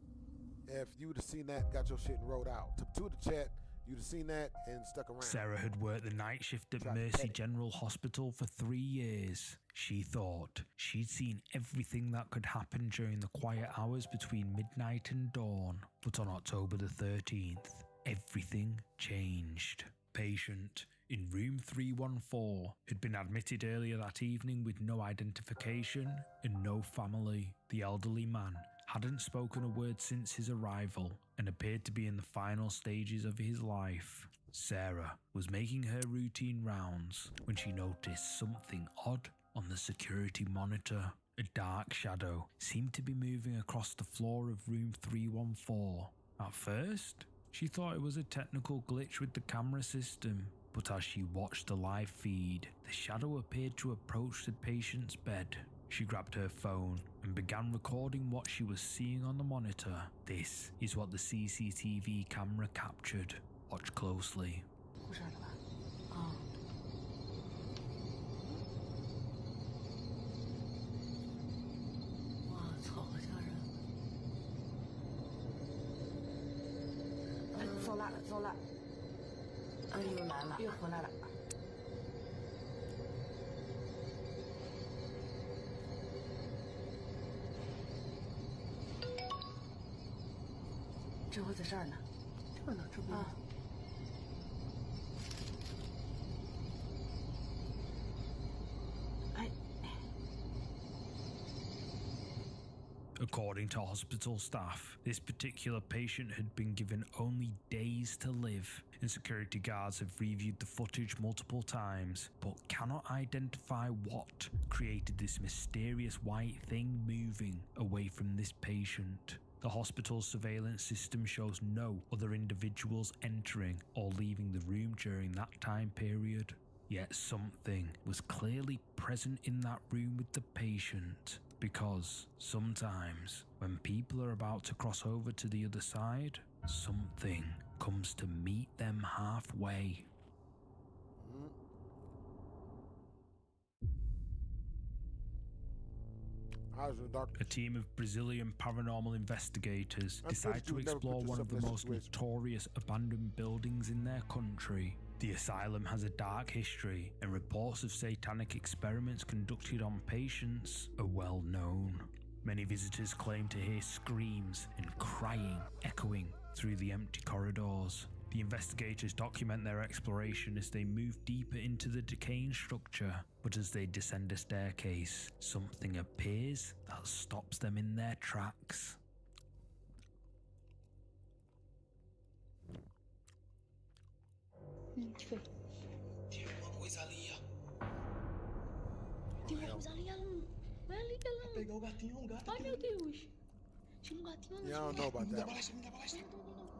if you would have seen that, got your shit and wrote out. Type 2 in the chat, you'd have seen that and stuck around. Sarah had worked the night shift at Mercy General Hospital for 3 years. She thought she'd seen everything that could happen during the quiet hours between midnight and dawn. But on October the 13th, everything changed. Patient in room 314 had been admitted earlier that evening with no identification and no family. The elderly man hadn't spoken a word since his arrival and appeared to be in the final stages of his life. Sarah was making her routine rounds when she noticed something odd on the security monitor. A dark shadow seemed to be moving across the floor of room 314. At first, she thought it was a technical glitch with the camera system, but as she watched the live feed, the shadow appeared to approach the patient's bed. She grabbed her phone and began recording what she was seeing on the monitor. This is what the CCTV camera captured. Watch closely. According to hospital staff, this particular patient had been given only days to live, and security guards have reviewed the footage multiple times, but cannot identify what created this mysterious white thing moving away from this patient. The hospital's surveillance system shows no other individuals entering or leaving the room during that time period. Yet something was clearly present in that room with the patient, because sometimes when people are about to cross over to the other side, something comes to meet them halfway. A team of Brazilian paranormal investigators decide to explore one of the most notorious abandoned buildings in their country. The asylum has a dark history, and reports of satanic experiments conducted on patients are well known. Many visitors claim to hear screams and crying echoing through the empty corridors. The investigators document their exploration as they move deeper into the decaying structure, but as they descend a staircase, something appears that stops them in their tracks. Que foi? Tem uma coisa ali, ó. Tem uma coisa ali, Alan. Vai ali, Alan. Vai pegar o gatinho, um gato. Ai, meu Deus. Tinha um gatinho ali. Yeah, I don't know about that. Me dá balacha.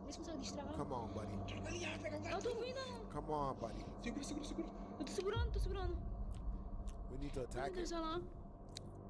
Vê se consegue destravar. Come on, buddy. Joga ali, pega o gato. Eu tô vindo, Alan. Come on, buddy. Segura. Eu tô segurando. We need to Meu attack Deus, it. Alan.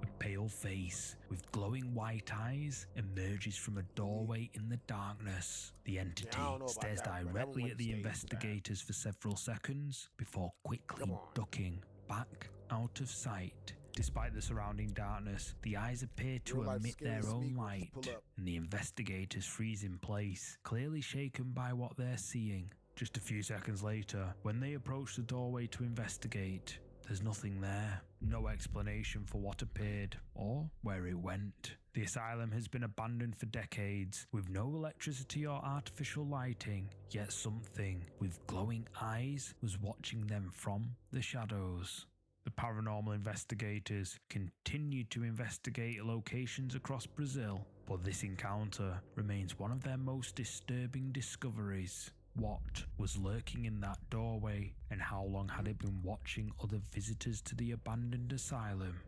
A pale face with glowing white eyes emerges from a doorway in the darkness. The entity stares directly at the investigators for several seconds before quickly ducking back out of sight. Despite the surrounding darkness, the eyes appear to emit their own light, and the investigators freeze in place, clearly shaken by what they're seeing. Just a few seconds later, when they approach the doorway to investigate, there's nothing there. No explanation for what appeared or where it went. The asylum has been abandoned for decades, with no electricity or artificial lighting, yet something with glowing eyes was watching them from the shadows. The paranormal investigators continued to investigate locations across Brazil, but this encounter remains one of their most disturbing discoveries. What was lurking in that doorway, and how long had it been watching other visitors to the abandoned asylum?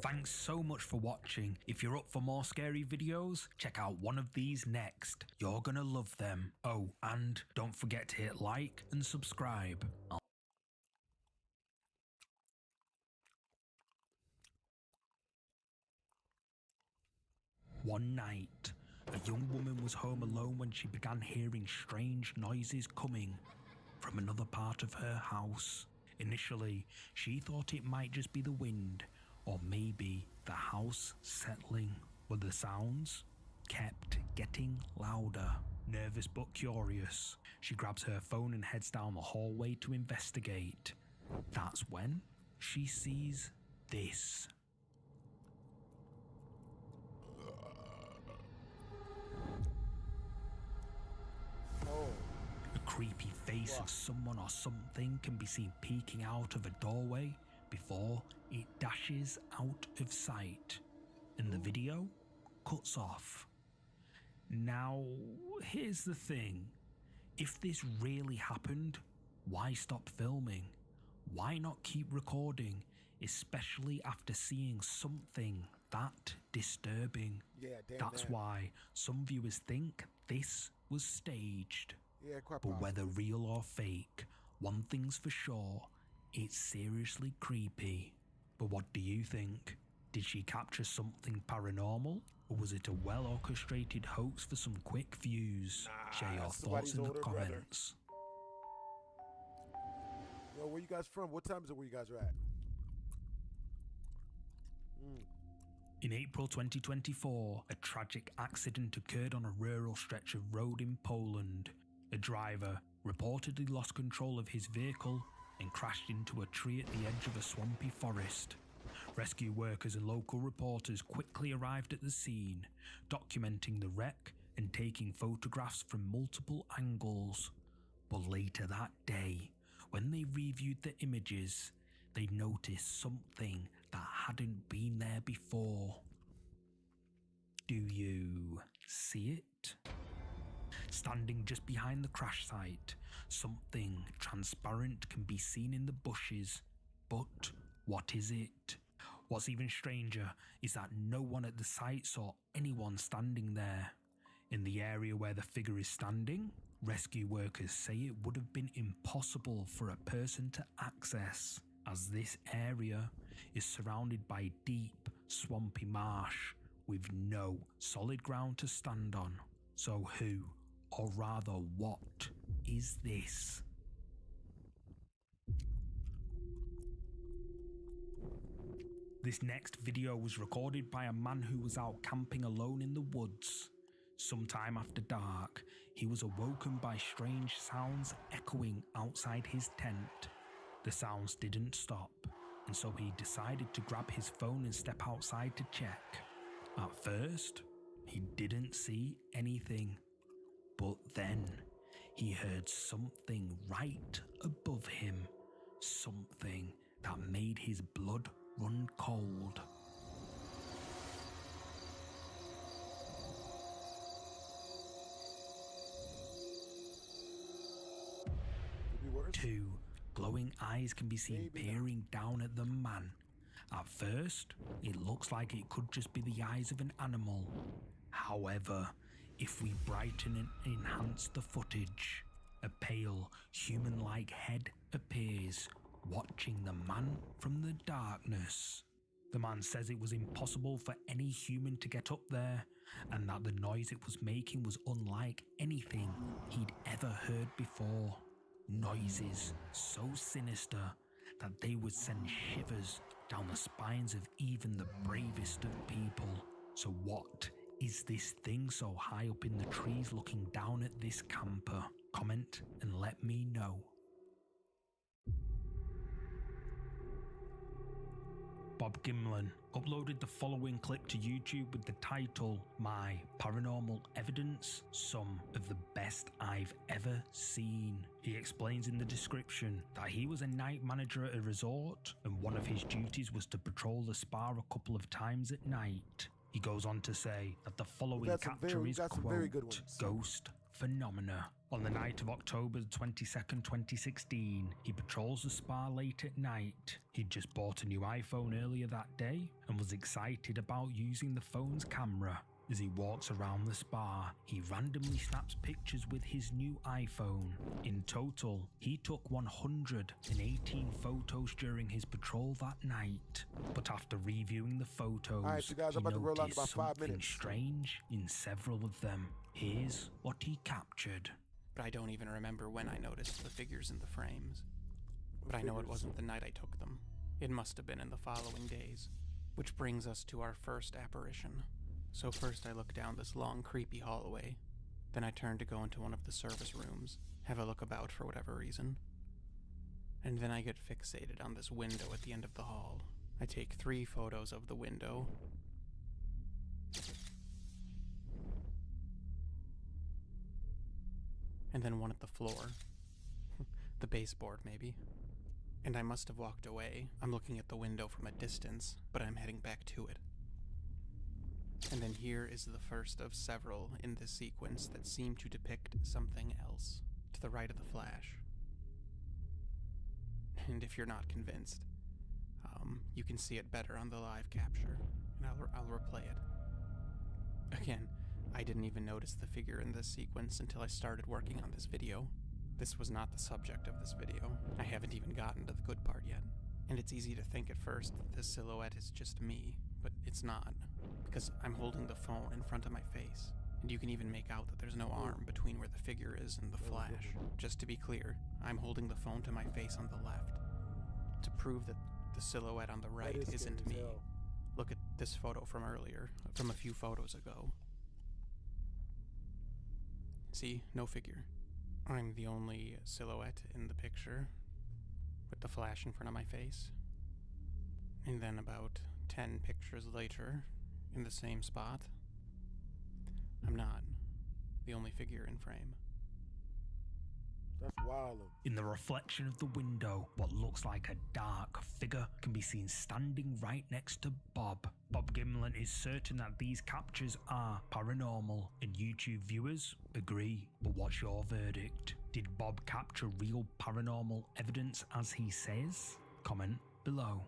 Thanks so much for watching. If you're up for more scary videos, check out one of these next. You're gonna love them. Oh, and don't forget to hit like and subscribe. One night, a young woman was home alone when she began hearing strange noises coming from another part of her house. Initially, she thought it might just be the wind, or maybe the house settling, but the sounds kept getting louder. Nervous but curious, she grabs her phone and heads down the hallway to investigate. That's when she sees this. A creepy face of someone or something can be seen peeking out of a doorway before it dashes out of sight, and the video cuts off. Now, here's the thing. If this really happened, why stop filming? Why not keep recording, especially after seeing something that disturbing? That's why some viewers think this was staged. But whether real or fake, one thing's for sure, It's seriously creepy. But what do you think? Did she capture something paranormal? Or was it a well-orchestrated hoax for some quick views? Share your thoughts in the comments. Yo, where you guys from? What time is it where you guys are at? In April 2024, a tragic accident occurred on a rural stretch of road in Poland. A driver reportedly lost control of his vehicle and crashed into a tree at the edge of a swampy forest. Rescue workers and local reporters quickly arrived at the scene, documenting the wreck and taking photographs from multiple angles. But later that day, when they reviewed the images, they noticed something that hadn't been there before. Do you see it? Standing just behind the crash site, something transparent can be seen in the bushes. But what is it? What's even stranger is that no one at the site saw anyone standing there. In the area where the figure is standing, rescue workers say it would have been impossible for a person to access, as this area is surrounded by deep, swampy marsh with no solid ground to stand on. So who, or rather what, is this? This next video was recorded by a man who was out camping alone in the woods. Sometime after dark, he was awoken by strange sounds echoing outside his tent. The sounds didn't stop, and so he decided to grab his phone and step outside to check. At first, he didn't see anything, but then he heard something right above him, something that made his blood run cold. Two glowing eyes can be seen peering down at the man. At first, it looks like it could just be the eyes of an animal. However, if we brighten and enhance the footage, a pale, human-like head appears, watching the man from the darkness. The man says it was impossible for any human to get up there, and that the noise it was making was unlike anything he'd ever heard before. Noises so sinister that they would send shivers down the spines of even the bravest of people. So what is this thing so high up in the trees looking down at this camper? Comment and let me know. Bob Gimlin uploaded the following clip to YouTube with the title, "My Paranormal Evidence, Some of the Best I've Ever Seen." He explains in the description that he was a night manager at a resort, and one of his duties was to patrol the spa a couple of times at night. He goes on to say that the following capture is, quote, "Ghost Phenomena." On the night of October 22nd, 2016, he patrols the spa late at night. He'd just bought a new iPhone earlier that day and was excited about using the phone's camera. As he walks around the spa, he randomly snaps pictures with his new iPhone. In total, he took 118 photos during his patrol that night. But after reviewing the photos, he noticed something strange in several of them. Here's what he captured. But I don't even remember when I noticed the figures in the frames. But I know it wasn't the night I took them. It must have been in the following days. Which brings us to our first apparition. So first I look down this long, creepy hallway. Then I turn to go into one of the service rooms, have a look about for whatever reason. And then I get fixated on this window at the end of the hall. I take 3 photos of the window. And then one at the floor. The baseboard, maybe. And I must have walked away. I'm looking at the window from a distance, but I'm heading back to it. And then here is the first of several in this sequence that seem to depict something else, to the right of the flash. And if you're not convinced, you can see it better on the live capture, and I'll replay it. Again, I didn't even notice the figure in this sequence until I started working on this video. This was not the subject of this video. I haven't even gotten to the good part yet. And it's easy to think at first that this silhouette is just me, but it's not, because I'm holding the phone in front of my face. And you can even make out that there's no arm between where the figure is and the flash. Just to be clear, I'm holding the phone to my face on the left, to prove that the silhouette on the right isn't me. Look at this photo from earlier, from a few photos ago. See, no figure. I'm the only silhouette in the picture, with the flash in front of my face. And then about 10 pictures later, in the same spot, I'm not the only figure in frame. That's wild. In the reflection of the window, what looks like a dark figure can be seen standing right next to Bob. Bob Gimlin is certain that these captures are paranormal, and YouTube viewers agree. But what's your verdict? Did Bob capture real paranormal evidence as he says? Comment below.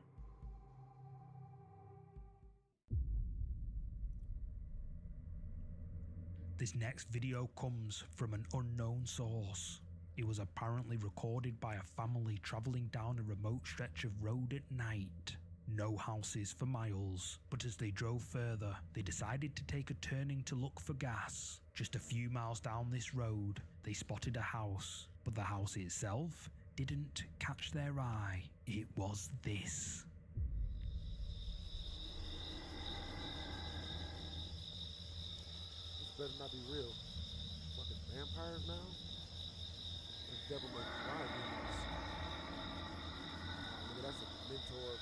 This next video comes from an unknown source. It was apparently recorded by a family traveling down a remote stretch of road at night. No houses for miles, but as they drove further, they decided to take a turning to look for gas. Just a few miles down this road, they spotted a house, but the house itself didn't catch their eye. It was this. This better not be real. Fucking vampires now? Devil may cry. Nigga, that's a mentor.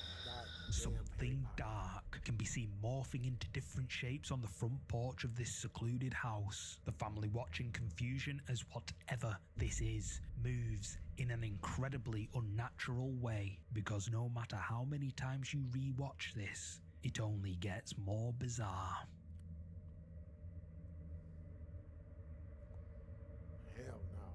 Something dark can be seen morphing into different shapes on the front porch of this secluded house. The family watching confusion as whatever this is moves in an incredibly unnatural way, because no matter how many times you rewatch this, it only gets more bizarre. Hell no.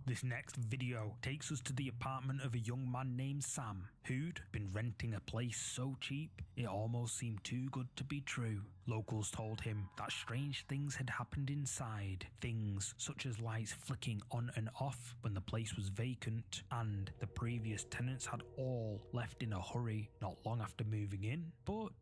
This next video takes us to the apartment of a young man named Sam, who'd been renting a place so cheap it almost seemed too good to be true. Locals told him that strange things had happened inside, things such as lights flicking on and off when the place was vacant, and the previous tenants had all left in a hurry not long after moving in. But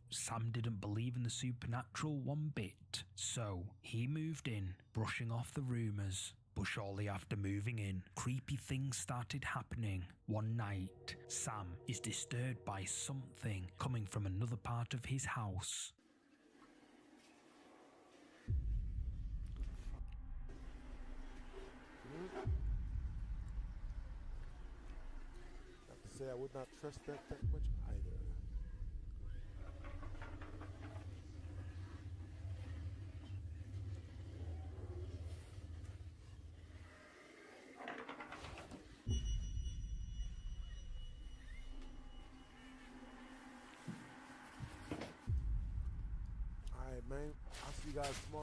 Sam didn't believe in the supernatural one bit, so he moved in, brushing off the rumours. But shortly after moving in, creepy things started happening. One night, Sam is disturbed by something coming from another part of his house. I have to say I would not trust that much either. Man, I'll see you guys tomorrow.